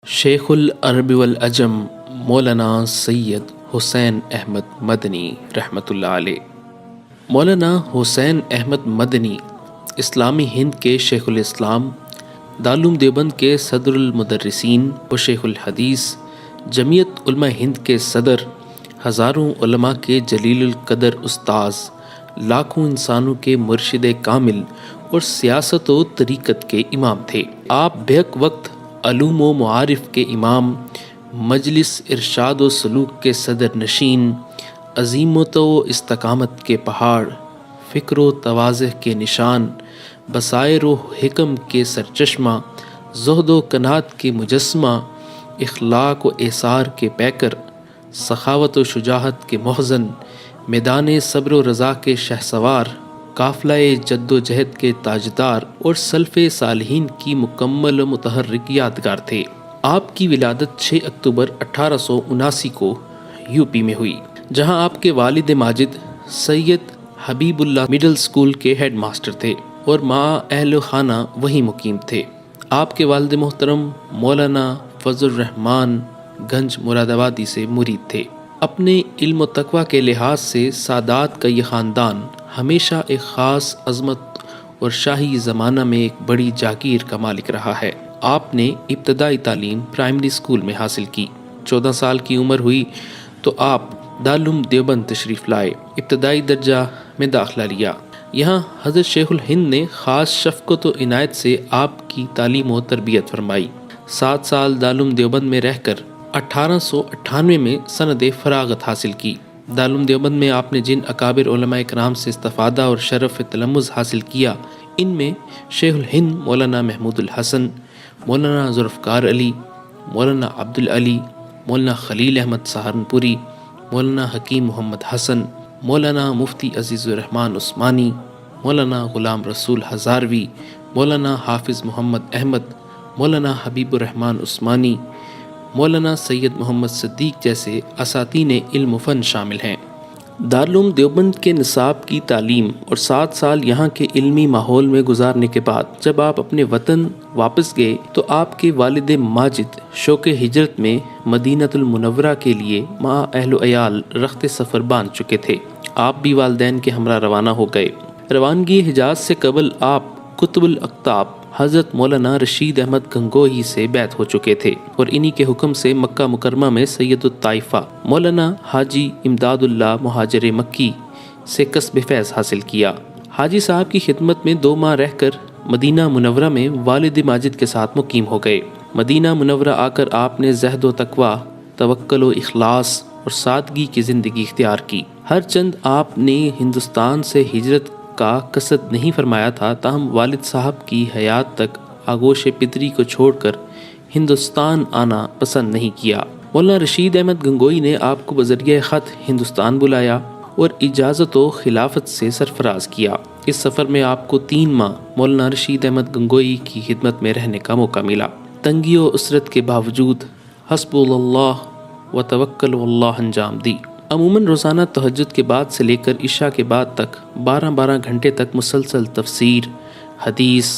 شیخ العرب والعجم مولانا سید حسین احمد مدنی رحمۃ اللہ علیہ۔ مولانا حسین احمد مدنی اسلامی ہند کے شیخ الاسلام، دارالعلوم دیوبند کے صدر المدرسین و شیخ الحدیث، جمعیت علماء ہند کے صدر، ہزاروں علماء کے جلیل القدر استاذ، لاکھوں انسانوں کے مرشد کامل اور سیاست و طریقت کے امام تھے۔ آپ بیک وقت علوم و معارف کے امام، مجلس ارشاد و سلوک کے صدر نشین، عزیمت و استقامت کے پہاڑ، فکر و تواضع کے نشان، بصائر و حکم کے سرچشمہ، زہد و قناعت کے مجسمہ، اخلاق و ایثار کے پیکر، سخاوت و شجاعت کے محزن، میدان صبر و رضا کے شہسوار، قافلہ جد و جہد کے تاجدار اور سلف صالحین کی مکمل و متحرک یادگار تھے۔ آپ کی ولادت 6 اکتوبر 1879 کو یو پی میں ہوئی، جہاں آپ کے والد ماجد سید حبیب اللہ مڈل اسکول کے ہیڈ ماسٹر تھے اور ماں اہل خانہ وہیں مقیم تھے۔ آپ کے والد محترم مولانا فضل الرحمن گنج مراد آبادی سے مرید تھے۔ اپنے علم و تقوی کے لحاظ سے سادات کا یہ خاندان ہمیشہ ایک خاص عظمت اور شاہی زمانہ میں ایک بڑی جاگیر کا مالک رہا ہے۔ آپ نے ابتدائی تعلیم پرائمری اسکول میں حاصل کی۔ 14 سال کی عمر ہوئی تو آپ دارالعلوم دیوبند تشریف لائے، ابتدائی درجہ میں داخلہ لیا۔ یہاں حضرت شیخ الہند نے خاص شفقت و عنایت سے آپ کی تعلیم و تربیت فرمائی۔ 7 سال دارالعلوم دیوبند میں رہ کر 1898 میں سند فراغت حاصل کی۔ دارالعلوم دیوبند میں آپ نے جن اکابر علماء کرام سے استفادہ اور شرف تلمذ حاصل کیا، ان میں شیخ الہند مولانا محمود الحسن، مولانا ذوالفقار علی، مولانا عبد العلی، مولانا خلیل احمد سہارنپوری، مولانا حکیم محمد حسن، مولانا مفتی عزیز الرحمن عثمانی، مولانا غلام رسول ہزاروی، مولانا حافظ محمد احمد، مولانا حبیب الرحمن عثمانی، مولانا سید محمد صدیق جیسے اساتین علم و فن شامل ہیں۔ دارالعلوم دیوبند کے نصاب کی تعلیم اور 7 سال یہاں کے علمی ماحول میں گزارنے کے بعد جب آپ اپنے وطن واپس گئے تو آپ کے والد ماجد شوق ہجرت میں مدینہ المنورہ کے لیے مع اہل و عیال رخت سفر باندھ چکے تھے۔ آپ بھی والدین کے ہمراہ روانہ ہو گئے۔ روانگی حجاز سے قبل آپ قطب الاقطاب حضرت مولانا رشید احمد گنگوہی سے بیعت ہو چکے تھے اور انہی کے حکم سے مکہ مکرمہ میں سید الطائفہ مولانا حاجی امداد اللہ مہاجر مکی سے کسب فیض حاصل کیا۔ حاجی صاحب کی خدمت میں 2 ماہ رہ کر مدینہ منورہ میں والد ماجد کے ساتھ مقیم ہو گئے۔ مدینہ منورہ آ کر آپ نے زہد و تقوی، توکل و اخلاص اور سادگی کی زندگی اختیار کی۔ ہر چند آپ نے ہندوستان سے ہجرت کا قصد نہیں فرمایا تھا، تاہم والد صاحب کی حیات تک آغوش پدری کو چھوڑ کر ہندوستان آنا پسند نہیں کیا۔ مولانا رشید احمد گنگوئی نے آپ کو بذریعہ خط ہندوستان بلایا اور اجازت و خلافت سے سرفراز کیا۔ اس سفر میں آپ کو 3 ماہ مولانا رشید احمد گنگوئی کی خدمت میں رہنے کا موقع ملا۔ تنگی و اسرت کے باوجود حسب اللہ و توکل اللہ انجام دی۔ عموماً روزانہ تہجد کے بعد سے لے کر عشاء کے بعد تک 12 گھنٹے تک مسلسل تفسیر، حدیث،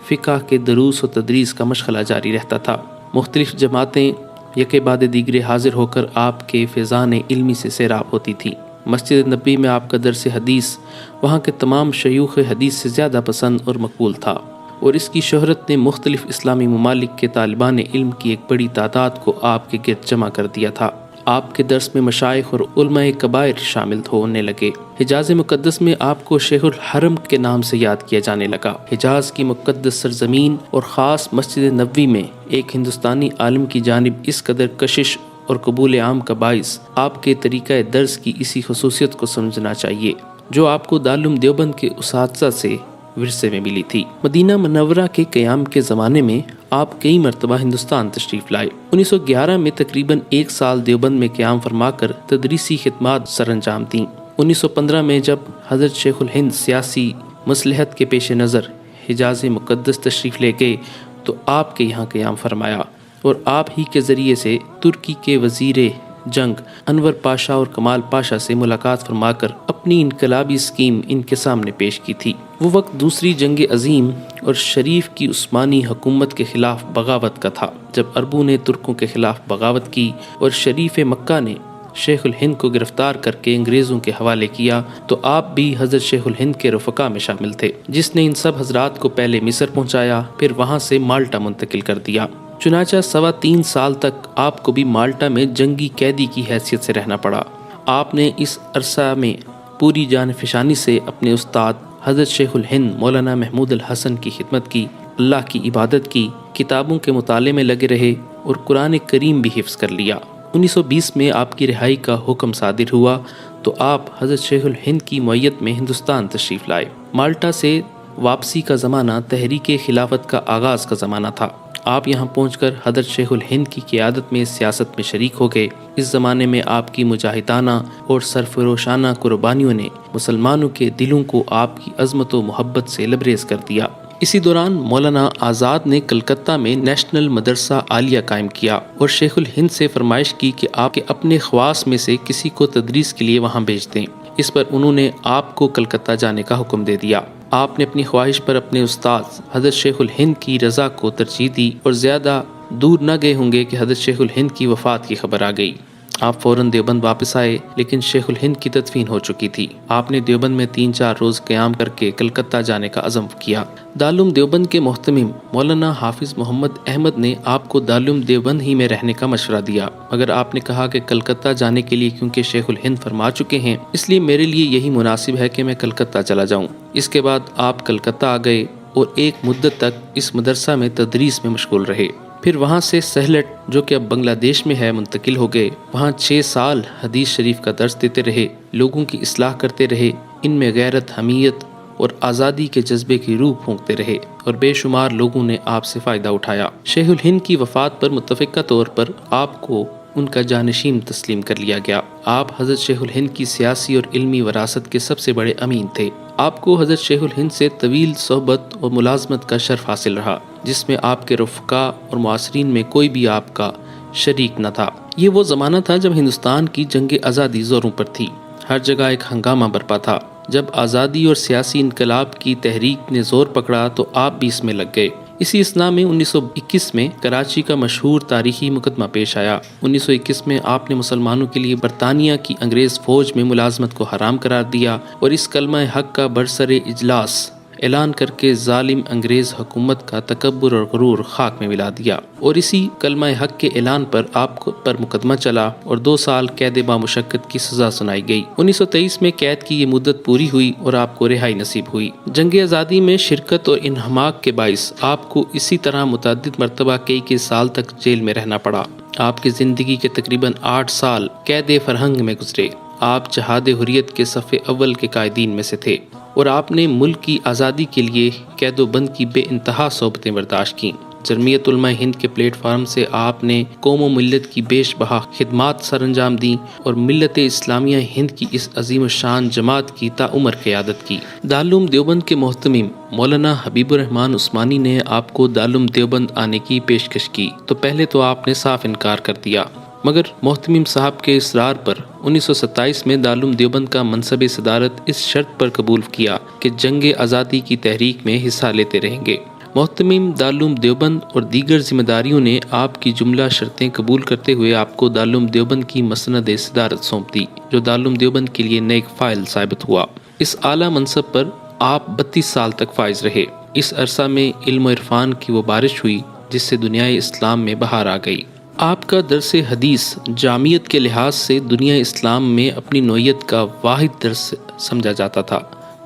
فقہ کے دروس و تدریس کا مشغلہ جاری رہتا تھا۔ مختلف جماعتیں یکے بعد دیگرے حاضر ہو کر آپ کے فیضان علمی سے سیراب ہوتی تھیں۔ مسجد نبوی میں آپ کا درس حدیث وہاں کے تمام شیوخ حدیث سے زیادہ پسند اور مقبول تھا، اور اس کی شہرت نے مختلف اسلامی ممالک کے طالبان علم کی ایک بڑی تعداد کو آپ کے گرد جمع کر دیا تھا۔ آپ کے درس میں مشائخ اور علماء کبائر شامل ہونے لگے۔ حجاز مقدس میں آپ کو شیخ الحرم کے نام سے یاد کیا جانے لگا۔ حجاز کی مقدس سرزمین اور خاص مسجد نبوی میں ایک ہندوستانی عالم کی جانب اس قدر کشش اور قبول عام کا باعث آپ کے طریقہ درس کی اسی خصوصیت کو سمجھنا چاہیے جو آپ کو دارالعلوم دیوبند کے اساتذہ سے ورثے میں ملی تھی۔ مدینہ منورہ کے قیام کے زمانے میں آپ کئی مرتبہ ہندوستان تشریف لائے۔ 1911 میں تقریباً 1 سال دیوبند میں قیام فرما کر تدریسی خدمات سر انجام دیں۔ 1915 میں جب حضرت شیخ الہند سیاسی مصلحت کے پیش نظر حجاز مقدس تشریف لے گئے تو آپ کے یہاں قیام فرمایا اور آپ ہی کے ذریعے سے ترکی کے وزیر جنگ انور پاشا اور کمال پاشا سے ملاقات فرما کر اپنی انقلابی اسکیم ان کے سامنے پیش کی تھی۔ وہ وقت دوسری جنگ عظیم اور شریف کی عثمانی حکومت کے خلاف بغاوت کا تھا، جب عربوں نے ترکوں کے خلاف بغاوت کی اور شریف مکہ نے شیخ الہند کو گرفتار کر کے انگریزوں کے حوالے کیا، تو آپ بھی حضرت شیخ الہند کے رفقا میں شامل تھے، جس نے ان سب حضرات کو پہلے مصر پہنچایا، پھر وہاں سے مالٹا منتقل کر دیا۔ چنانچہ 3.25 سال تک آپ کو بھی مالٹا میں جنگی قیدی کی حیثیت سے رہنا پڑا۔ آپ نے اس عرصہ میں پوری جان فشانی سے اپنے استاد حضرت شیخ الہند مولانا محمود الحسن کی خدمت کی، اللہ کی عبادت کی، کتابوں کے مطالعے میں لگے رہے اور قرآن کریم بھی حفظ کر لیا۔ 1920 میں آپ کی رہائی کا حکم صادر ہوا تو آپ حضرت شیخ الہند کی معیت میں ہندوستان تشریف لائے۔ مالٹا سے واپسی کا زمانہ تحریک خلافت کا آغاز کا زمانہ تھا۔ آپ یہاں پہنچ کر حضرت شیخ الہند کی قیادت میں سیاست میں شریک ہو گئے۔ اس زمانے میں آپ کی مجاہدانہ اور سرفروشانہ قربانیوں نے مسلمانوں کے دلوں کو آپ کی عظمت و محبت سے لبریز کر دیا۔ اسی دوران مولانا آزاد نے کلکتہ میں نیشنل مدرسہ عالیہ قائم کیا اور شیخ الہند سے فرمائش کی کہ آپ کے اپنے خواص میں سے کسی کو تدریس کے لیے وہاں بھیج دیں۔ اس پر انہوں نے آپ کو کلکتہ جانے کا حکم دے دیا۔ آپ نے اپنی خواہش پر اپنے استاد حضرت شیخ الہند کی رضا کو ترجیح دی اور زیادہ دور نہ گئے ہوں گے کہ حضرت شیخ الہند کی وفات کی خبر آ گئی۔ آپ فوراً دیوبند واپس آئے، لیکن شیخ الہند کی تدفین ہو چکی تھی۔ آپ نے دیوبند میں 3-4 روز قیام کر کے کلکتہ جانے کا عزم کیا۔ دارالعلوم دیوبند کے محتمم مولانا حافظ محمد احمد نے آپ کو دارالعلوم دیوبند ہی میں رہنے کا مشورہ دیا، مگر آپ نے کہا کہ کلکتہ جانے کے لیے کیونکہ شیخ الہند فرما چکے ہیں، اس لیے میرے لیے یہی مناسب ہے کہ میں کلکتہ چلا جاؤں۔ اس کے بعد آپ کلکتہ آ گئے اور ایک مدت تک اس مدرسہ میں تدریس میں مشغول رہے۔ پھر وہاں سے سہلٹ، جو کہ اب بنگلہ دیش میں ہے، منتقل ہو گئے۔ وہاں 6 سال حدیث شریف کا درس دیتے رہے، لوگوں کی اصلاح کرتے رہے، ان میں غیرت، حمیت اور آزادی کے جذبے کی روح پھونکتے رہے اور بے شمار لوگوں نے آپ سے فائدہ اٹھایا۔ شیخ الہند کی وفات پر متفقہ طور پر آپ کو ان کا جانشین تسلیم کر لیا گیا۔ آپ حضرت شیخ الہند کی سیاسی اور علمی وراثت کے سب سے بڑے امین تھے۔ آپ کو حضرت شیخ الہند سے طویل صحبت اور ملازمت کا شرف حاصل رہا، جس میں آپ کے رفقا اور معاصرین میں کوئی بھی آپ کا شریک نہ تھا۔ یہ وہ زمانہ تھا جب ہندوستان کی جنگ آزادی زوروں پر تھی، ہر جگہ ایک ہنگامہ برپا تھا۔ جب آزادی اور سیاسی انقلاب کی تحریک نے زور پکڑا تو آپ بھی اس میں لگ گئے۔ اسی اثنا میں 1921 میں کراچی کا مشہور تاریخی مقدمہ پیش آیا۔ 1921 میں آپ نے مسلمانوں کے لیے برطانیہ کی انگریز فوج میں ملازمت کو حرام قرار دیا اور اس کلمہ حق کا برسر اجلاس اعلان کر کے ظالم انگریز حکومت کا تکبر اور غرور خاک میں ملا دیا، اور اسی کلمہ حق کے اعلان پر آپ پر مقدمہ چلا اور 2 سال قید بامشقت کی سزا سنائی گئی۔ 1923 میں قید کی یہ مدت پوری ہوئی اور آپ کو رہائی نصیب ہوئی۔ جنگ آزادی میں شرکت اور انہماک کے باعث آپ کو اسی طرح متعدد مرتبہ کئی سال تک جیل میں رہنا پڑا۔ آپ کی زندگی کے تقریباً 8 سال قید فرہنگ میں گزرے۔ آپ جہاد حریت کے صف اول کے قائدین میں سے تھے اور آپ نے ملک کی آزادی کے لیے قید و بند کی بے انتہا صحبتیں برداشت کیں۔ جمعیت علماء ہند کے پلیٹ فارم سے آپ نے قوم و ملت کی بیش بہا خدمات سر انجام دیں اور ملت اسلامیہ ہند کی اس عظیم الشان جماعت کی تاعمر قیادت کی۔ دارالعلوم دیوبند کے محتمم مولانا حبیب الرحمن عثمانی نے آپ کو دارالعلوم دیوبند آنے کی پیشکش کی تو پہلے تو آپ نے صاف انکار کر دیا، مگر محتمم صاحب کے اصرار پر 1927 میں دارالعلوم دیوبند کا منصب صدارت اس شرط پر قبول کیا کہ جنگ آزادی کی تحریک میں حصہ لیتے رہیں گے۔ محتمم دارالعلوم دیوبند اور دیگر ذمہ داریوں نے آپ کی جملہ شرطیں قبول کرتے ہوئے آپ کو دارالعلوم دیوبند کی مسند صدارت سونپ دی، جو دارالعلوم دیوبند کے لیے نیک فائل ثابت ہوا۔ اس اعلیٰ منصب پر آپ 32 سال تک فائز رہے۔ اس عرصہ میں علم و عرفان کی وہ بارش ہوئی جس سے دنیائے اسلام میں بہار آ گئی۔ آپ کا درس حدیث جامعیت کے لحاظ سے دنیا اسلام میں اپنی نوعیت کا واحد درس سمجھا جاتا تھا،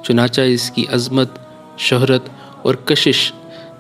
چنانچہ اس کی عظمت، شہرت اور کشش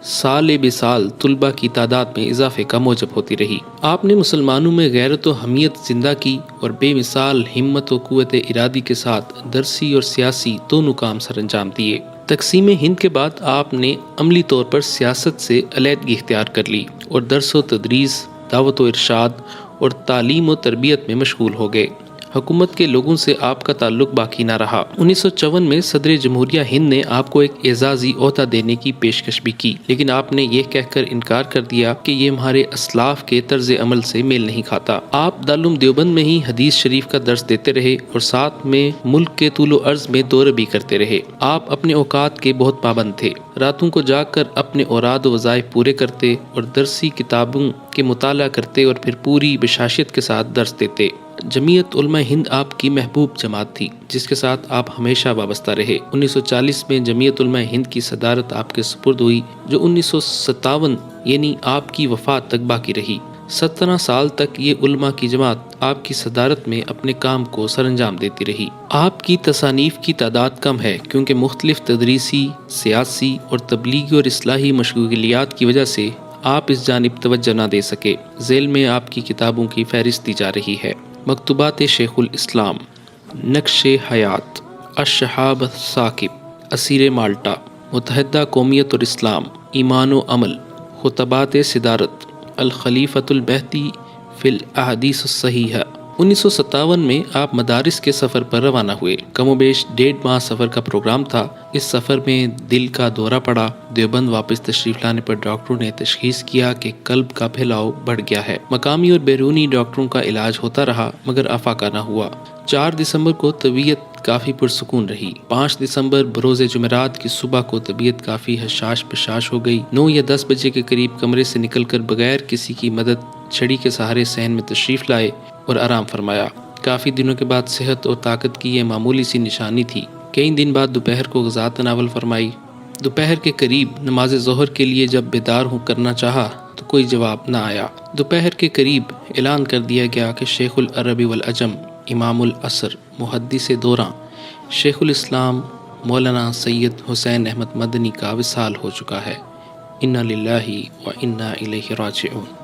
سال بے سال طلباء کی تعداد میں اضافے کا موجب ہوتی رہی۔ آپ نے مسلمانوں میں غیرت و حمیت زندہ کی اور بے مثال ہمت و قوت ارادی کے ساتھ درسی اور سیاسی دونوں کام سر انجام دیے۔ تقسیم ہند کے بعد آپ نے عملی طور پر سیاست سے علیحدگی اختیار کر لی اور درس و تدریس، دعوت و ارشاد اور تعلیم و تربیت میں مشغول ہو گئے۔ حکومت کے لوگوں سے آپ کا تعلق باقی نہ رہا۔ 1954 میں صدر جمہوریہ ہند نے آپ کو ایک اعزازی عہدہ دینے کی پیشکش بھی کی، لیکن آپ نے یہ کہہ کر انکار کر دیا کہ یہ ہمارے اسلاف کے طرز عمل سے میل نہیں کھاتا۔ آپ دارالعلوم دیوبند میں ہی حدیث شریف کا درس دیتے رہے اور ساتھ میں ملک کے طول و عرض میں دورے بھی کرتے رہے۔ آپ اپنے اوقات کے بہت پابند تھے، راتوں کو جاگ کر اپنے اوراد و وظائف پورے کرتے اور درسی کتابوں کے مطالعہ کرتے اور پھر پوری بشاشت کے ساتھ درس دیتے۔ جمعیت علماء ہند آپ کی محبوب جماعت تھی، جس کے ساتھ آپ ہمیشہ وابستہ رہے۔ 1940 میں جمعیت علماء ہند کی صدارت آپ کے سپرد ہوئی، جو 1957 یعنی آپ کی وفات تک باقی رہی۔ 17 سال تک یہ علماء کی جماعت آپ کی صدارت میں اپنے کام کو سر انجام دیتی رہی۔ آپ کی تصانیف کی تعداد کم ہے، کیونکہ مختلف تدریسی، سیاسی اور تبلیغی اور اصلاحی مشغولیات کی وجہ سے آپ اس جانب توجہ نہ دے سکے۔ ذیل میں آپ کی کتابوں کی فہرست دی جا رہی ہے: مکتوبات شیخ الاسلام، نقش حیات، الشہاب الثاقب، اسیر مالٹا، متحدہ قومیت اور اسلام، ایمان و عمل، خطبات صدارت، الخلیفۃ المہدی فی الاحادیث الصحیحہ۔ 1957 میں آپ مدارس کے سفر پر روانہ ہوئے۔ کم و بیش 1.5 ماہ سفر کا پروگرام تھا۔ اس سفر میں دل کا دورہ پڑا۔ دیوبند واپس تشریف لانے پر ڈاکٹروں نے تشخیص کیا کہ قلب کا پھیلاؤ بڑھ گیا ہے۔ مقامی اور بیرونی ڈاکٹروں کا علاج ہوتا رہا، مگر افاقہ نہ ہوا۔ 4 دسمبر کو طبیعت کافی پرسکون رہی۔ 5 دسمبر بروز جمعرات کی صبح کو طبیعت کافی حشاش پشاش ہو گئی۔ 9 یا 10 بجے کے قریب کمرے سے نکل کر بغیر کسی کی مدد چھڑی کے سہارے صحن میں تشریف لائے اور آرام فرمایا۔ کافی دنوں کے بعد صحت اور طاقت کی یہ معمولی سی نشانی تھی۔ کئی دن بعد دوپہر کو غذا تناول فرمائی۔ دوپہر کے قریب نماز ظہر کے لیے جب بیدار ہوں کرنا چاہا تو کوئی جواب نہ آیا۔ دوپہر کے قریب اعلان کر دیا گیا کہ شیخ العرب والعجم، امام العصر، محدث دوراں، شیخ الاسلام مولانا سید حسین احمد مدنی کا وصال ہو چکا ہے۔ انا للہ و انا الیہ راجعون۔